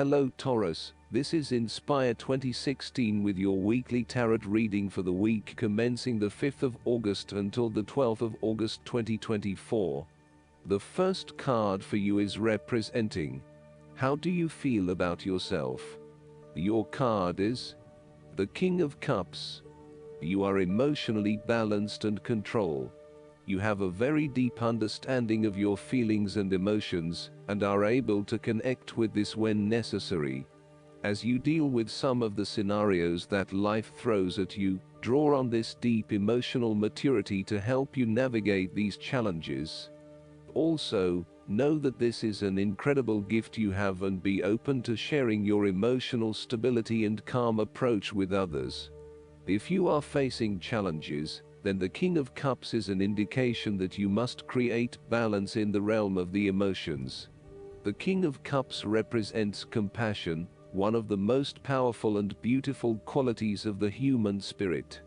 Hello Taurus, this is Inspire 2016 with your weekly tarot reading for the week commencing the 5th of August until the 12th of August 2024. The first card for you is representing, how do you feel about yourself? Your card is the King of Cups. You are emotionally balanced and control. You have a very deep understanding of your feelings and emotions, and are able to connect with this when necessary. As you deal with some of the scenarios that life throws at you, draw on this deep emotional maturity to help you navigate these challenges. Also, know that this is an incredible gift you have, and be open to sharing your emotional stability and calm approach with others. If you are facing challenges, then the King of Cups is an indication that you must create balance in the realm of the emotions. The King of Cups represents compassion, one of the most powerful and beautiful qualities of the human spirit.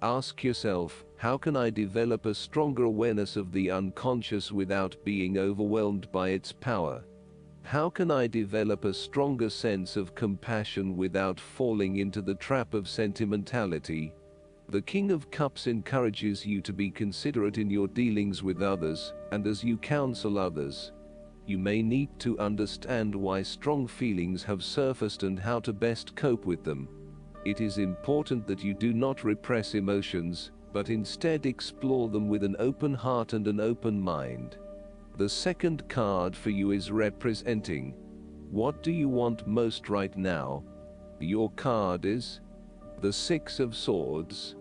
Ask yourself, how can I develop a stronger awareness of the unconscious without being overwhelmed by its power? How can I develop a stronger sense of compassion without falling into the trap of sentimentality? The King of Cups encourages you to be considerate in your dealings with others, and as you counsel others, you may need to understand why strong feelings have surfaced and how to best cope with them. It is important that you do not repress emotions, but instead explore them with an open heart and an open mind. The second card for you is representing, what do you want most right now? Your card is the Six of Swords.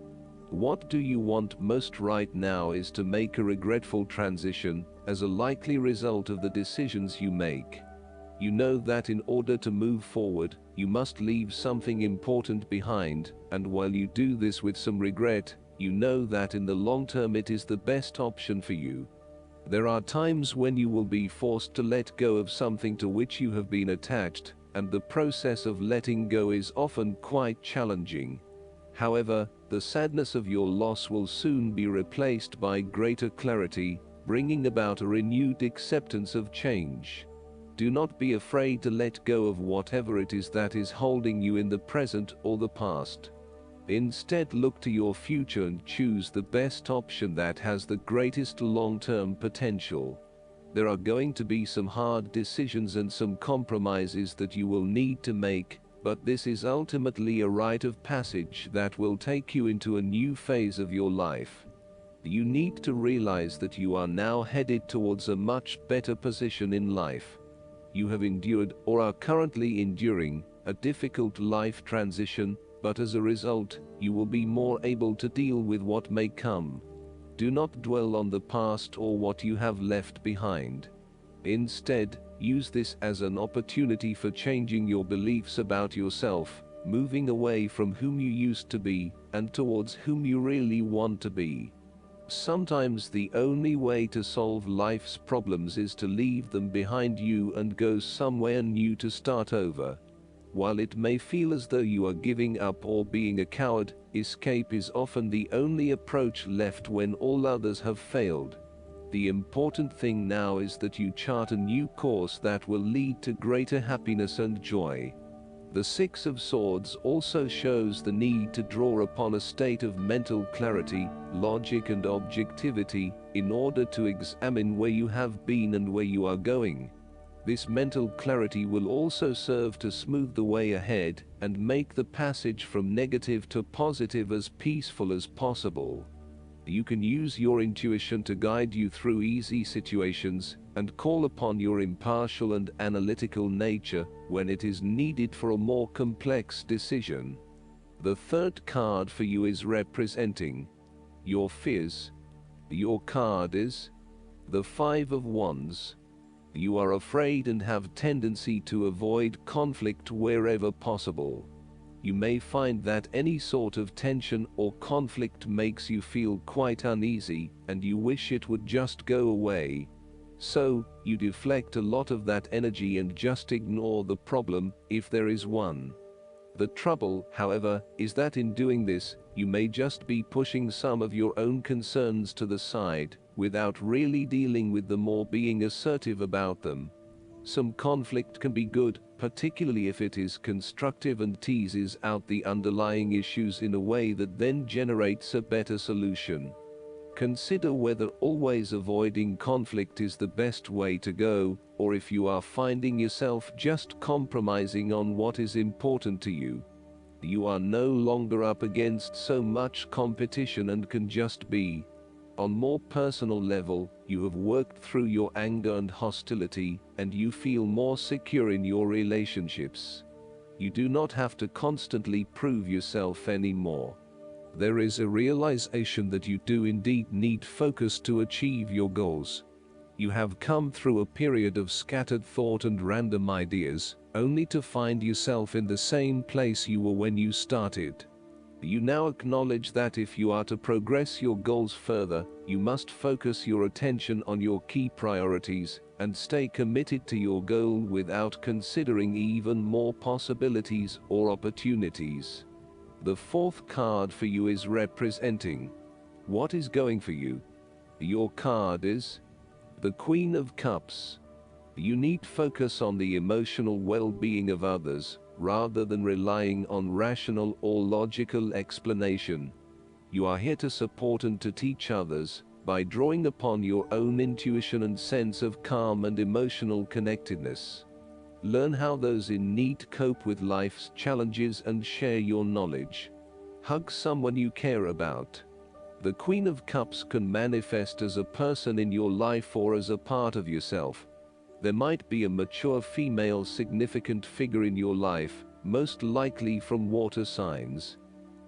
What do you want most right now is to make a regretful transition, as a likely result of the decisions you make. You know that in order to move forward, you must leave something important behind, and while you do this with some regret, you know that in the long term it is the best option for you. There are times when you will be forced to let go of something to which you have been attached, and the process of letting go is often quite challenging. However, the sadness of your loss will soon be replaced by greater clarity, bringing about a renewed acceptance of change. Do not be afraid to let go of whatever it is that is holding you in the present or the past. Instead, look to your future and choose the best option that has the greatest long-term potential. There are going to be some hard decisions and some compromises that you will need to make, but this is ultimately a rite of passage that will take you into a new phase of your life. You need to realize that you are now headed towards a much better position in life. You have endured, or are currently enduring, a difficult life transition, but as a result, you will be more able to deal with what may come. Do not dwell on the past or what you have left behind. Instead, use this as an opportunity for changing your beliefs about yourself, moving away from whom you used to be, and towards whom you really want to be. Sometimes the only way to solve life's problems is to leave them behind you and go somewhere new to start over. While it may feel as though you are giving up or being a coward, escape is often the only approach left when all others have failed. The important thing now is that you chart a new course that will lead to greater happiness and joy. The Six of Swords also shows the need to draw upon a state of mental clarity, logic and objectivity, in order to examine where you have been and where you are going. This mental clarity will also serve to smooth the way ahead, and make the passage from negative to positive as peaceful as possible. You can use your intuition to guide you through easy situations, and call upon your impartial and analytical nature when it is needed for a more complex decision. The third card for you is representing your fears. Your card is the Five of Wands. You are afraid and have tendency to avoid conflict wherever possible. You may find that any sort of tension or conflict makes you feel quite uneasy, and you wish it would just go away. So, you deflect a lot of that energy and just ignore the problem, if there is one. The trouble, however, is that in doing this, you may just be pushing some of your own concerns to the side, without really dealing with them or being assertive about them. Some conflict can be good, particularly if it is constructive and teases out the underlying issues in a way that then generates a better solution. Consider whether always avoiding conflict is the best way to go, or if you are finding yourself just compromising on what is important to you. You are no longer up against so much competition and can just be. On more personal level, you have worked through your anger and hostility, and you feel more secure in your relationships. You do not have to constantly prove yourself anymore. There is a realization that you do indeed need focus to achieve your goals. You have come through a period of scattered thought and random ideas, only to find yourself in the same place you were when you started. You now acknowledge that if you are to progress your goals further, you must focus your attention on your key priorities and stay committed to your goal without considering even more possibilities or opportunities. The fourth card for you is representing what is going for you. Your card is the Queen of Cups. You need focus on the emotional well-being of others, rather than relying on rational or logical explanation. You are here to support and to teach others, by drawing upon your own intuition and sense of calm and emotional connectedness. Learn how those in need cope with life's challenges and share your knowledge. Hug someone you care about. The Queen of Cups can manifest as a person in your life or as a part of yourself. There might be a mature female significant figure in your life, most likely from water signs.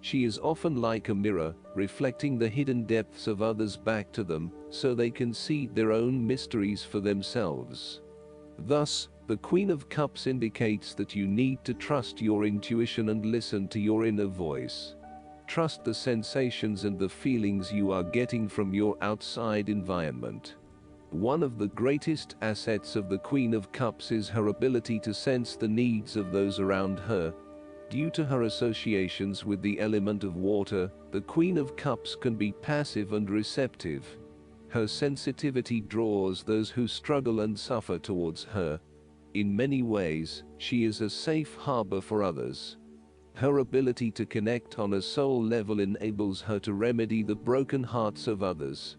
She is often like a mirror, reflecting the hidden depths of others back to them, so they can see their own mysteries for themselves. Thus, the Queen of Cups indicates that you need to trust your intuition and listen to your inner voice. Trust the sensations and the feelings you are getting from your outside environment. One of the greatest assets of the Queen of Cups is her ability to sense the needs of those around her. Due to her associations with the element of water, the Queen of Cups can be passive and receptive. Her sensitivity draws those who struggle and suffer towards her. In many ways, she is a safe harbor for others. Her ability to connect on a soul level enables her to remedy the broken hearts of others.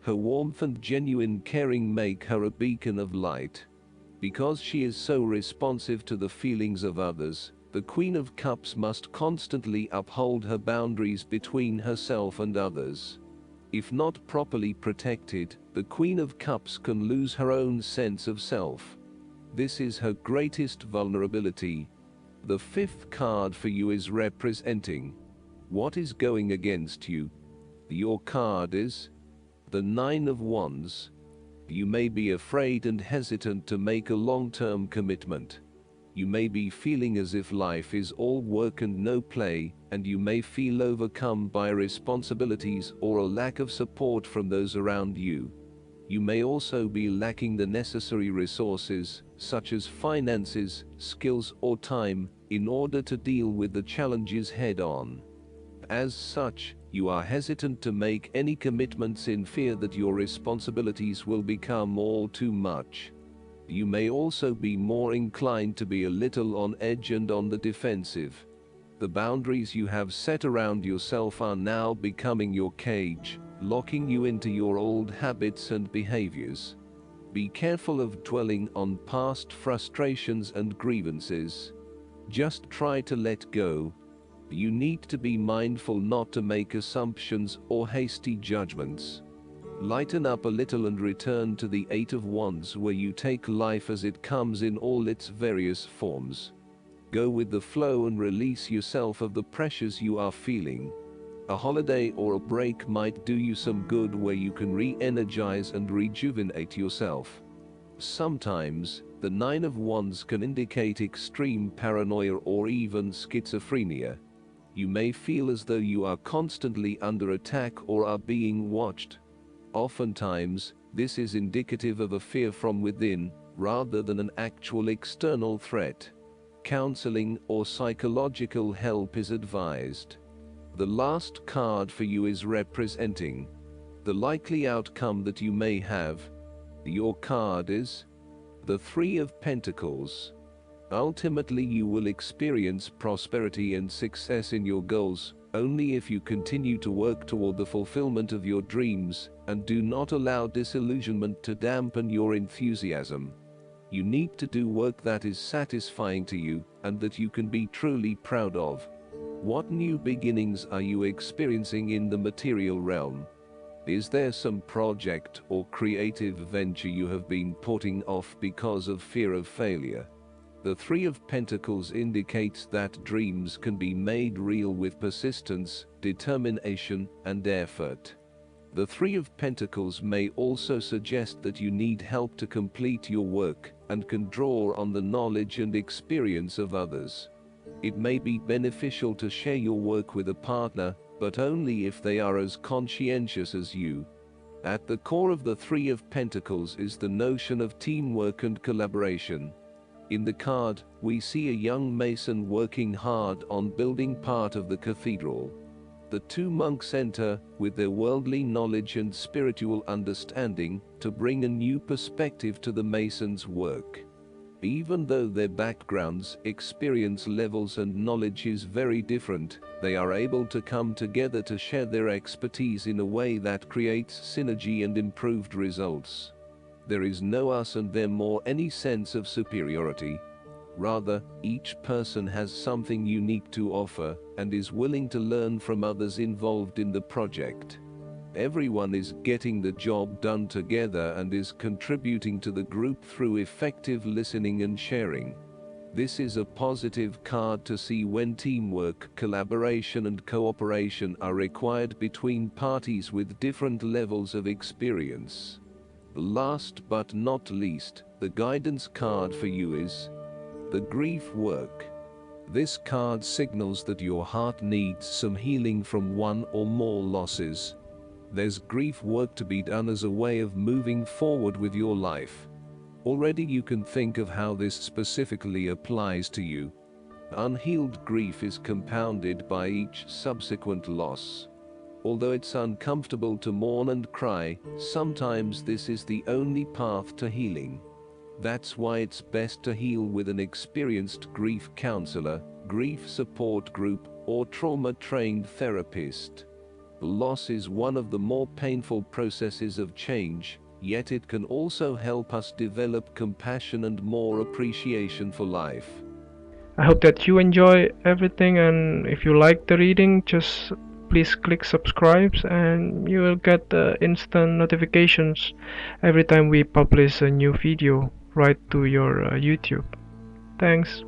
Her warmth and genuine caring make her a beacon of light. Because she is so responsive to the feelings of others, the Queen of Cups must constantly uphold her boundaries between herself and others. If not properly protected, the Queen of Cups can lose her own sense of self. This is her greatest vulnerability. The fifth card for you is representing what is going against you. Your card is the Nine of Wands. You may be afraid and hesitant to make a long-term commitment. You may be feeling as if life is all work and no play, and you may feel overcome by responsibilities or a lack of support from those around you. You may also be lacking the necessary resources, such as finances, skills, or time, in order to deal with the challenges head-on. As such, you are hesitant to make any commitments in fear that your responsibilities will become all too much. You may also be more inclined to be a little on edge and on the defensive. The boundaries you have set around yourself are now becoming your cage, locking you into your old habits and behaviors. Be careful of dwelling on past frustrations and grievances. Just try to let go. You need to be mindful not to make assumptions or hasty judgments. Lighten up a little and return to the Eight of Wands, where you take life as it comes in all its various forms. Go with the flow and release yourself of the pressures you are feeling. A holiday or a break might do you some good, where you can re-energize and rejuvenate yourself. Sometimes, the Nine of Wands can indicate extreme paranoia or even schizophrenia. You may feel as though you are constantly under attack or are being watched. Oftentimes, this is indicative of a fear from within, rather than an actual external threat. Counseling or psychological help is advised. The last card for you is representing the likely outcome that you may have. Your card is the Three of Pentacles. Ultimately, you will experience prosperity and success in your goals only if you continue to work toward the fulfillment of your dreams and do not allow disillusionment to dampen your enthusiasm. You need to do work that is satisfying to you and that you can be truly proud of. What new beginnings are you experiencing in the material realm? Is there some project or creative venture you have been putting off because of fear of failure? The Three of Pentacles indicates that dreams can be made real with persistence, determination, and effort. The Three of Pentacles may also suggest that you need help to complete your work and can draw on the knowledge and experience of others. It may be beneficial to share your work with a partner, but only if they are as conscientious as you. At the core of the Three of Pentacles is the notion of teamwork and collaboration. In the card, we see a young mason working hard on building part of the cathedral. The two monks enter, with their worldly knowledge and spiritual understanding, to bring a new perspective to the mason's work. Even though their backgrounds, experience levels and knowledge is very different, they are able to come together to share their expertise in a way that creates synergy and improved results. There is no us and them or any sense of superiority. Rather, each person has something unique to offer and is willing to learn from others involved in the project. Everyone is getting the job done together and is contributing to the group through effective listening and sharing. This is a positive card to see when teamwork, collaboration, and cooperation are required between parties with different levels of experience. Last but not least, the guidance card for you is the Grief Work. This card signals that your heart needs some healing from one or more losses. There's grief work to be done as a way of moving forward with your life. Already you can think of how this specifically applies to you. Unhealed grief is compounded by each subsequent loss. Although it's uncomfortable to mourn and cry, sometimes this is the only path to healing. That's why it's best to heal with an experienced grief counselor, grief support group, or trauma-trained therapist. Loss is one of the more painful processes of change, yet it can also help us develop compassion and more appreciation for life. I hope that you enjoy everything, and if you like the reading, just please click subscribe and you will get instant notifications every time we publish a new video right to your YouTube. Thanks.